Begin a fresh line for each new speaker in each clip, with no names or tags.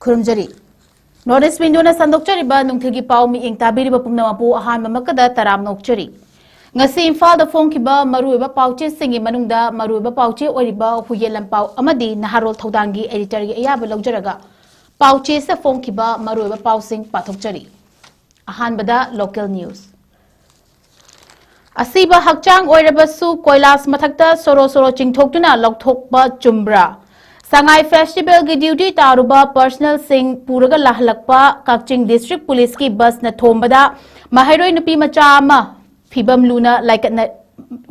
ꯈꯨꯔꯨꯝꯖꯔꯤ north ꯋꯤꯟꯗꯣꯅ ꯁꯟꯗꯣꯛꯆꯔꯤꯕ ꯅꯨꯡꯊꯤꯜꯒꯤ ꯄꯥꯎ ꯃꯤꯠꯌꯦꯡ ꯇꯥꯕꯤꯔꯤꯕ ꯄꯨꯝꯅꯃꯛꯄꯨ ꯑꯍꯥꯟꯕꯃꯛꯇꯗ ꯇꯔꯥꯝ ꯅꯣꯛꯆꯔꯤ ꯉꯁꯤ ꯏꯝꯐꯥꯜꯗ ꯐꯣꯡꯈꯤꯕ ꯃꯔꯨꯑꯣꯏꯕ ꯄꯥꯎꯆꯦꯁꯤꯡꯒꯤ ꯃꯅꯨꯡꯗ ꯃꯔꯨꯑꯣꯏꯕ ꯄꯥꯎꯆꯦ ꯑꯣꯏꯔꯤꯕ ꯍꯨꯌꯦꯟ ꯂꯝꯄꯥꯎ ꯑꯃꯗꯤ ꯅꯍꯥꯔꯣꯜ ꯊꯧꯗꯥꯡꯒꯤ ꯑꯦꯗꯤꯇꯔꯒꯤ ꯑꯌꯥꯕ ꯂꯧꯖꯔꯒ ꯄꯥꯎꯆꯦꯁꯤꯗ ꯐꯣꯡꯈꯤꯕ ꯃꯔꯨꯑꯣꯏꯕ ꯄꯥꯎꯁꯤꯡ ꯄꯥꯊꯣꯛꯆꯔꯤ ꯑꯍꯥꯟꯕꯗ ꯂꯣꯀꯦꯜ ꯅ꯭ꯌꯨꯁ ꯑꯁꯤꯕ ꯍꯛꯆꯥꯡ ꯑꯣꯏꯔꯕꯁꯨ ꯀꯣꯏꯂꯥꯁ ꯃꯊꯛꯇ ꯁꯣꯔꯣ ꯆꯤꯡꯊꯣꯛꯇꯨꯅ ꯂꯧꯊꯣꯛꯄ ꯆꯨꯝꯕ꯭ꯔꯥ ꯁꯉꯥꯏ ꯐꯦस्टिवल की ड्यूटी तारुबा पर्सनल सिंह पूरगा लाहलकपा कक्चिंग डिस्ट्रिक्ट पुलिस की बस न थोंबदा महैरोय नुपी मचा अमा फिबम लूना लाइकटना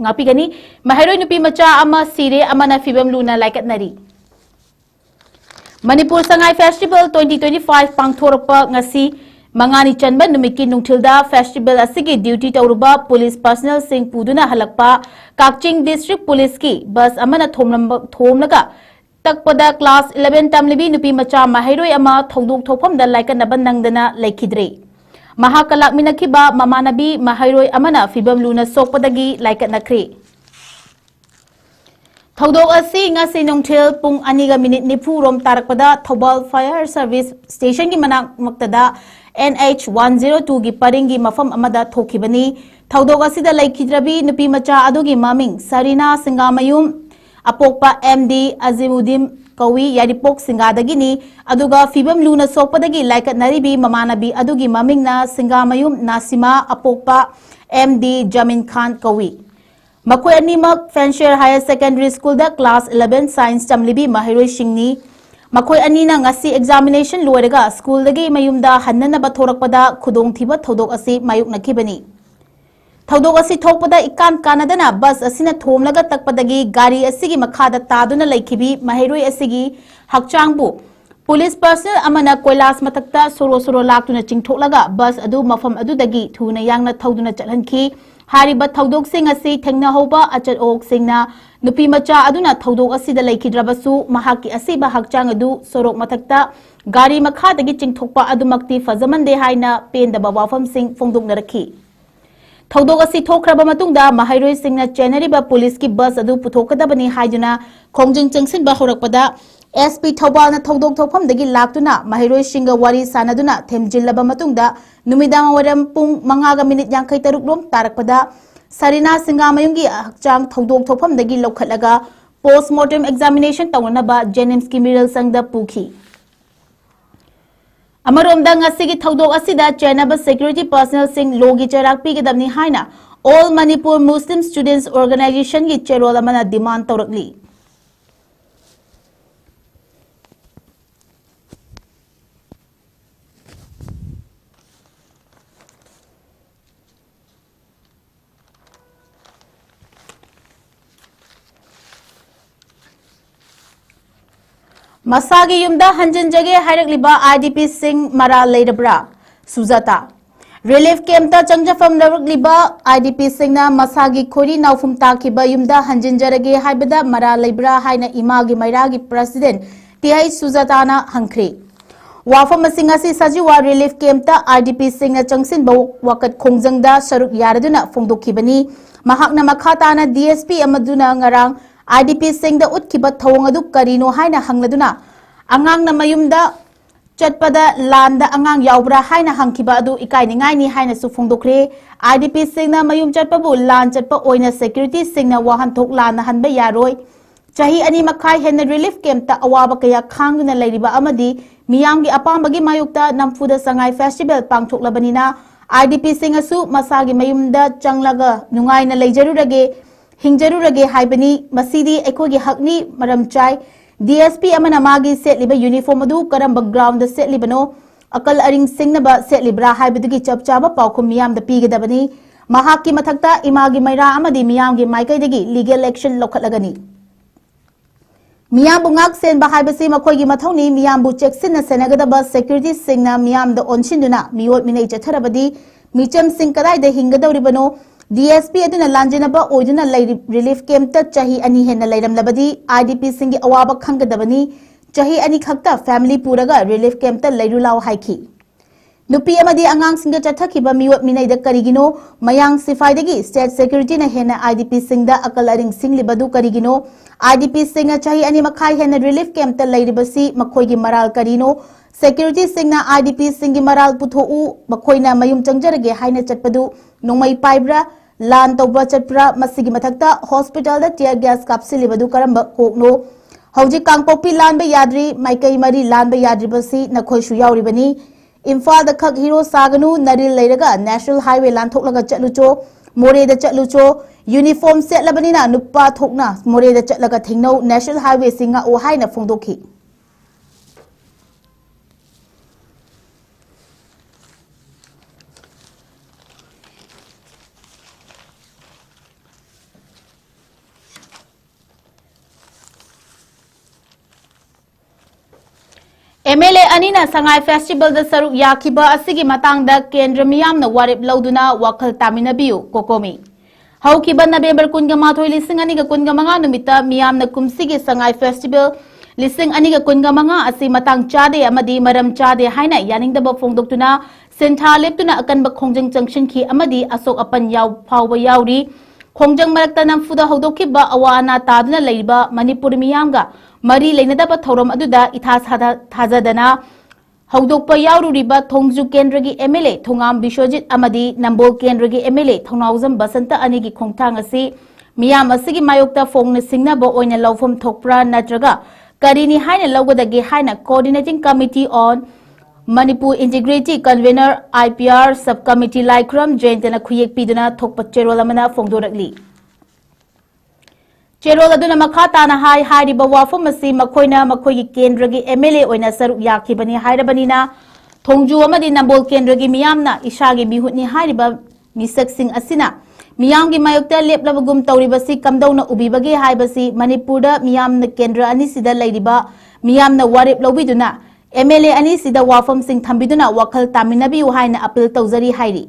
ngapiगनी महैरोय नुपी मचा अमा सिरे अमाना फिबम लूना लाइकटनरी मणिपुर संगाई फेस्टिवल 2025 पांगथोरपा ngasi mangani chanba numiki nungthilda festival asigi duty tawruba police personnel sing puduna halakpa kakching district police ki bus amana thomlaga तकपदा क्लास 11 तमलिबी नुपी मचा महैरोय अमा थौदोक थोफमदा लाइकनबा नंगदना लेखिद्रे महाकलाक मिनखिबा ममानबी महैरोय अमना फिबम लूना सोकपदगी लाइकनख्रे थौदोक असि ngasi नोंथेल पुंग अनिगा मिनिट निफु रोम तारकपदा थौबाल फायर सर्विस स्टेशन की मनाक मक्तदा NH102 की परिंगी मफम अमदा थोखिबनी थौदोक असिदा लेखिद्रबी नुपी मचा अदुगी ममिंग सरीना सिंगामयुम अपोक्पा MD 𝐋𝐢𝐯𝐞𝐬 यारिपोक सिंगादगिनी अदुगा फिबम लूना सोकपदगी लाइकनरीबी ममानबी अदुगी ममिंगना सिंगामयुम नासिमा अपोक्पा MD 𝗔𝗡𝗏 मखोय अनिमक फेंशियर हायर सेकेंडरी स्कूल दा क्लास 11 साइंस तमलिबी महैरोय सिंगनी मखोय अनीना ngasi एग्जामिनेशन लोरगा स्कूल दगी मयुमदा हन्ननबा थोरकपदा खुदोंथिबा थौदोक असि मायुकनखिबनी थौदोक असि थोकपदा इकान कानदना बस असिना थोमलगा तकपदगी गाड़ी असिगी मखादा तादुना लैखिबी महैरोय असिगी हक्चांगबु पुलिस पर्सनल अमना कोइलास मथक्ता सोरो लाक्तुना चिंगथोकलगा बस अदु मफम अदुदगी थुना यांगना थौदुना चलहनखि हारिबा थौदोक सिंग असि थेंगनाहौबा अचत ओक सिंगना नुपी मचा अदुना थौदोक असिदा लैखिद्रबसु महाकी असिबा हक्चांग अदु सोरोक मथक्ता गाड़ी मखादगी चिंगथोकपा अदुमक्ति फजमंदे हाइना पेंदबा वाफम सिंग फोंदोकनरखि थौदोक असि थोखरबा मतुंगदा महैरोय सिंगना चेनरिबा पुलिस की बस अदु पुथोकदबनी हाइजुना खोंजिंग चंगसिनबा होरकपदा SP थौबालना थौदोक थोफमदगी लाक्तुना महैरोय सिंगा वारी सानदुना थेमजिल्लबा मतुंगदा नुमिदांग वरम पुंग 5:53 रोम तारकपदा सरीना सिंगामयुंगी हक्चांग थौदोक थोफमदगी लौखटलगा पोस्टमार्टम एग्जामिनेशन तौनबा जेनिम्स की मिरल संगदा पुखी अमरोमदा ngasi थौदोक असिदा चेनब सिक्योरिटी पर्सनल सिंग लोगी चराक पीगदबनी हाइना all Manipur Muslim students organisation की चेरोल अमना डिमांड तौरकली मसागी युमदा हंजनजगे हाइरकलिबा IDP सिंग मरा लेरब्रा सुजाता रिलीफ कैंपता चंगजफम लरकलिबा IDP सिंगना मसागी खोरी नाउफुम ताकिबा युमदा हंजनजरगे हाइबदा मरा Lebra हाइना Imangi मैरागी president TI सुजाताना हंख्रे वाफम सिंगासी सजीवा relief कैंपता IDP सिंगना चंगसिनबा वकत खोंजंगदा सरुक यारदुना फोंदोखिबनी महाकना मखाताना DSP अमदुना ngarang IDP सिंगदा उत्खिबा थौंग अदु करिनो हाइना हंगलदुना अंगांगना मयुमदा चटपदा लांदा अंगांग यावब्रा हाइना हंखिबा अदु इकाइनिंगाइनि हाइना सु फोंदोखरे IDP सिंगना मयुम चटपबु लान चटपा ओइना सिक्योरिटी सिंगना वाहनथोक लाना हनबा यारोय चाही अनि मखाइ हेन रिलीफ कैंपता अवाबा कया खांगना लैरिबा अमदि मियामगी अपामबगी मायुक्ता नमफुदा संगाई फेस्टिवल पांगथोकलबनिना IDP सिंगसु मसागी मयुमदा चंगलगा नुंगाइना लैजरुरगे हिंजरुरगे हाइबनी मसीदी एकोगी हकनी मरम चाय DSP अमना मागी सेटलिबा यूनिफॉर्म अदु करंबा ग्राउंड सेटलिबनो अकल अरिंग सिंगनबा सेटलिब्रा हाइबदुगी चपचाबा पाउखुम मियामदा पीगदबनी महाकी मथक्ता इमागी मैरा अमदी मियामगी माइकैदगी लीगल एक्शन लौखटलगनी मियामबु ngak senba haibasi makhoi mathoni miyambu cheksinna senagada security singna miyamda onshinduna miyot minei chatharabadi micham sing kadai da hingadawribano DSP aduna lanjenaba oiduna relief camp ta chahi ani henna lairamlabadi IDP singi awaba khangadabani chahi ani khakta family puraga relief camp ta lairulaw haiki नुपी अमदी आंगांग सिंगा चथखिबा मिवत मिनैदा करिगिनो मयांग सिफाइदगी state security ना हेना IDP सिंगदा अकलरिंग सिंगलिबदु करिगिनो IDP सिंगा चाही अनि मखाई हेना relief camp ता लैरिबसी मखोइगी मराल करिनो सिक्योरिटी सिंगना आईडीपी सिंगी मराल पुथोउ मखोइना मयुम चंगजरगे हाइना चटपदु नोंमै पाइब्रा लान तौबा चटप्रा मसिगी मथक्ता हॉस्पिटल दा टियर गैस कापसिलिबदु करंबा कोकनो हौजी कांगपोपी लानबा याद्री माइकई मरी लानबा याद्रिबसी नखोइसु यावरिबनी इम्फाल द खक हीरो सागनु नरिल लेरगा नेशनल हाईवे लानथोकलगा चटलुचो मोरेदा चटलुचो यूनिफॉर्म सेटलबनिना नुप्पा थोकना मोरेदा चटलगा थेंगनौ नेशनल हाईवे सिंगा ओ हाइना फोंदोखी MLA Anina Sangai Festival the Saru Yakiba Asigi Matang the Kendra Miam the Warip Lauduna Wakal Tamina Biu Kokomi. How Kiba November Kungamato listening Aniga Kungamanga Numita Miam the Kumsigi Sangai Festival listening Aniga Kungamanga Asi Matang Chade Amadi Maram Chade Haina Yaning the Bafong Doctuna Senta Leptuna Akan Bakongjang Junction Ki Amadi Asok Apan Yaw Power Yauri Kongjang Maraktanam Fuda Hodokiba Awana Tadna Leiba Manipur Mianga Mari Lenadaba Thorum Aduda Ithas Hazadana Haudokpa Yauriba Tongju Kendragi MLA Tongam Bishojit Amadi Nambol Kendragi MLA Tongauzam Basanta Anigi Kongtangasi Miyam Asigi Mayokta Fong Singna Bo Oina Lawfum Tokpra Nadraga Karini Haina Lawada Haina Coordinating Committee on Manipur Integrity Convener IPR Subcommittee Laikram Jentana Kuyek Piduna Tokpa Cherolamana Fongdorakli Cherol aduna makata na hai hairiba wafam asi makoina makoigi kendragi MLA oina saru yakibani hairabanina thongju amadi nambol kendragi miyamna ishagi bihutni hairiba misak sing asina miyamgi mayokta leplabagum tawribasi kamdawna ubibagi haibasi manipurda miyamna kendra anisida lairiba miyamna warip lawbiduna MLA anisida wafam sing thambiduna wakal taminabi haina appeal tawzari hairi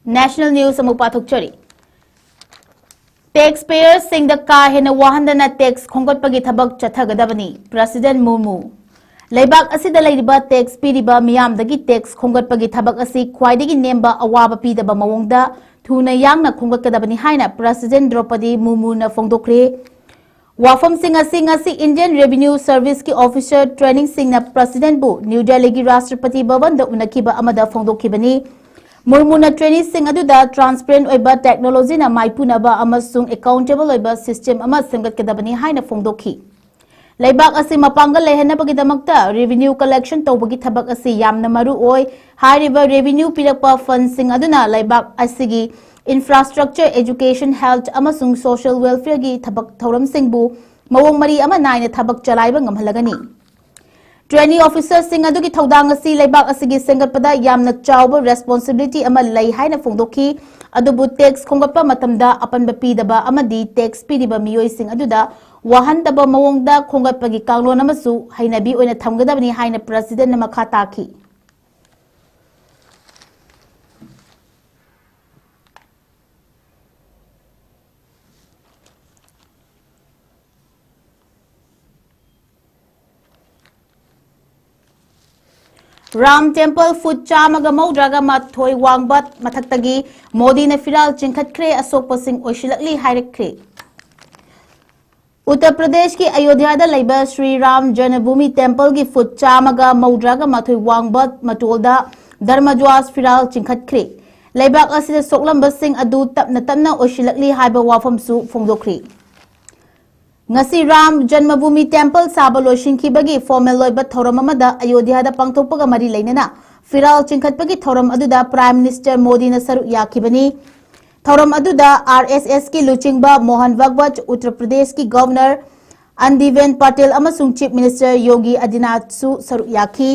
National News Amupathuk Chori Taxpayers sing the car hena wahandana tax khongatpagi thabak chathagadabani President Murmu Laibak asida lairiba tax piriba miyam dagi tax khongatpagi thabak asi khwaidagi nemba awaba pidaba mawongda thuna yangna khongatkadabani haina President Draupadi Murmu na fongdokre Wafam sing asi Indian Revenue Service ki officer training sing na President bu New Delhi gi Rashtrapati Bhavan da unakiba amada fongdokibani Murmuna training sing aduda transparent oiba technology na maipunaba amasung accountable oiba system ama semgatkedabani haina fongdokhi Laibak asi mapangal lehenabagi damakta revenue collection tawbagi thabak asi yamna maru oi hairiba revenue pirakpa fund sing aduna laibak asigi infrastructure education health amasung social welfare gi thabak thoram singbu mawong mari ama naina thabak chalaiba ngamhalagani Training officers sing adugi thaudang asi laibak asigi sengatpada yamna chawba responsibility ama lei haina fongdokhi adubu tax khongappa matamda apanba pidaba amadi tax piriba miyoi sing aduda wahandaba mawongda khongapagi kanglon amasu hainabi oina thamgadabani haina president na makha taki Ram Temple food chamaga maudraga mathoi wangbat mathaktagi Modi na firal chingkhatkre asokpa sing oishilakli hairekre Uttar Pradesh ki Ayodhya da laiba Sri Ram Janmabhoomi Temple ki food chamaga maudraga mathoi wangbat matolda dharmajwas firal chingkhatkre laibak asida soklamba sing adu tapna oishilakli haiba wafamsu fongdokre Ngasi Ram Janmabhoomi Temple saba loishinkibagi formal loiba thoram amada Ayodhya da pangthokpaga mari leinana firal chingkhatpagi thoram aduda Prime Minister Modi na saru yakibani thoram aduda RSS ki luchingba Mohan Bhagwat Uttar Pradesh ki Governor Andiben Patel amasung Chief Minister Yogi Adityanath su saru yaki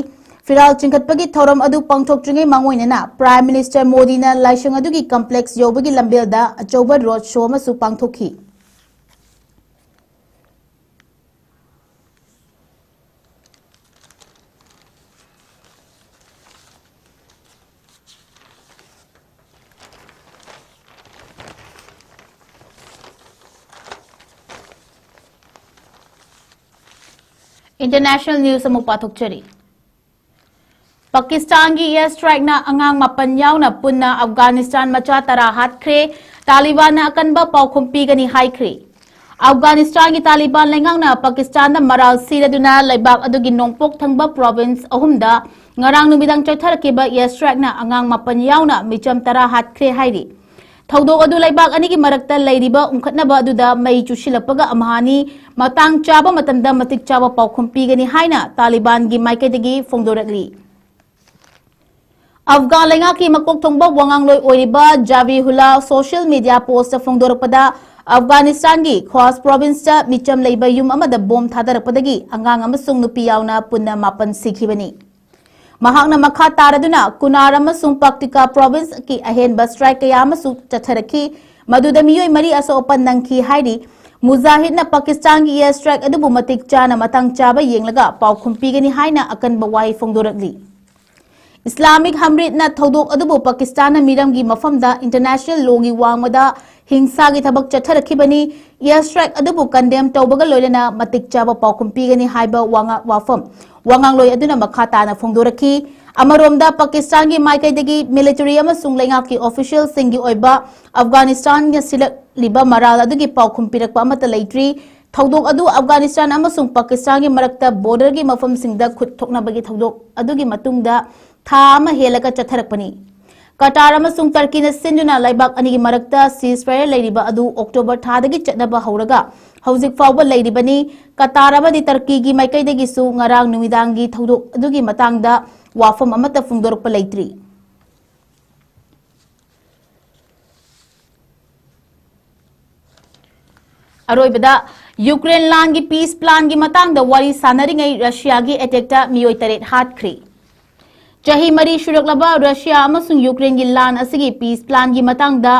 firal chingkhatpagi thoram adu pangthokjringai mangoinana Prime Minister Modi na laisang adugi complex yobagi lambel da achauba road show amasu pangthokhi International news amuk pathokchari. Pakistan ki air strike na angang mapan yauna punna Afghanistan macha tara hatkre Taliban na akanba paukhumpi gani haikre. Afghanistan ki Taliban lengang na Pakistan na maral siraduna laibak adugi nongpok thangba province ahumda ngarang numidang chaitharkiba air strike na angang mapan yauna micham tara hatkre hairi. Thaudok adu laibak anigi marakta leiriba umkhatnaba aduda mai chusilapaga amhani matang chaba matamda matik chaba paukhumpi gani haina Taliban gi maikadagi fongdorakli. Afghan lenga ki makok thongba wangang loi oiriba Zabihullah social media post fongdorakpada Afghanistan gi Khwas province ta micham leiba yum amada bom thadarakpadagi angang amasung nupi yauna punna mapan sikhibani. Mahakna makha taraduna Kunar amasung Paktika province ki ahenba strike kaya amasung chatharaki maduda miyoi mari aso opan nangki hairi Mujahid na Pakistan ki air strike adubu matik chana matang chaba yenglaga paukhumpi gani haina akan bawai fongdorakli. Islamic Hamrit na thodok adubu Pakistan na miram gi mafamda international law gi wangmada hingsa gi thabak chatharakibani air strike adubu condemn tawbaga loilana matik chaba paukhumpi gani haiba wafam wangang loi aduna makhata na fongdoraki amaromda Pakistan gi maikaidagi military amasung lenga ki official singi oiba Afghanistan ya silak liba maral adugi paukhumpirakpa amata leitri thodok adu Afghanistan amasung Pakistan gi marakta border gi mafam singda khut thoknabagi thodok adugi matungda Thama helaka chatharakpani. Qatar amasung Turkey na sinduna laibak anigi marakta ceasefire leiriba adu October thadagi chatnaba hauraga hauzik fawba leiribani Qatar amadi Turkey gi maikaidagi su ngarang numidangi thodok adugi matangda wafam amata fungdorpa leitri. Aroibada Ukraine lan gi peace plan gi matangda wari sanaringai Russia gi attack ta miyoi taret hatkri. Chahi mari shuraklaba Russia amasung Ukraine gi lan asigi peace plan gi matangda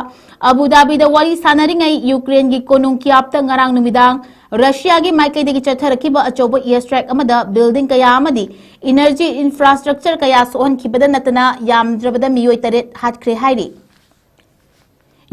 Abu Dhabi da wari sanaringai Ukraine gi konung kiapta ngarang numidang Russia gi maikaidagi chatharakiba achoba air strike amada building kaya amadi energy infrastructure kaya sohan khibada natana yamdrabada miyoi taret hatkre hairi.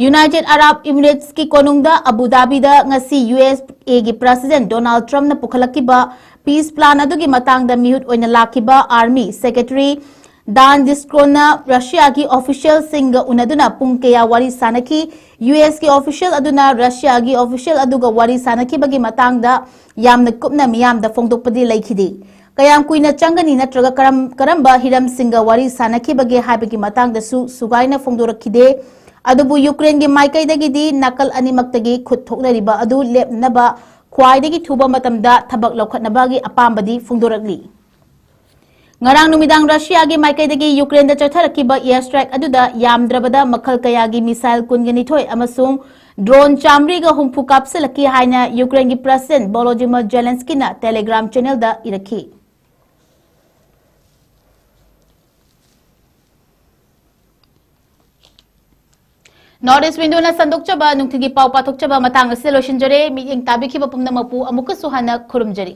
United Arab Emirates ki konungda Abu Dhabi da ngasi USA gi President Donald Trump na pukhalakiba peace plan adugi matangda mihut oina lakiba Army Secretary Dan Diskrona Russia ki official singa unaduna pungkeya wari sanaki US ki official aduna Russia ki official aduga wari sanaki bagi matangda yamna kupna miyamda fongdokpadi laikhidi kayam kuina changani natraga karamba hiram singa wari sanaki bagi haibagi matangda sugaina fongdorakide adubu Ukraine gi maikaidagi di nakal animaktagi khut thoknariba adu lepnaba khwaidagi thuba matamda thabak lokhatnabagi apambadi fungdorakli. Ngarang numidang Russia gi maikaidagi Ukraine da chatharakiba air strike aduda yamdrabada makhal kayagi missile kunganithoi amasung drone chamri ga humpu kapsalaki haina Ukraine gi President Volodymyr Zelensky na Telegram channel da irakhi. Northeast window na sandok chaba nung tigi pau patok chaba matang asilo shinjare mi ing tabi ki bapum na mapu amuka suhana kurumjari.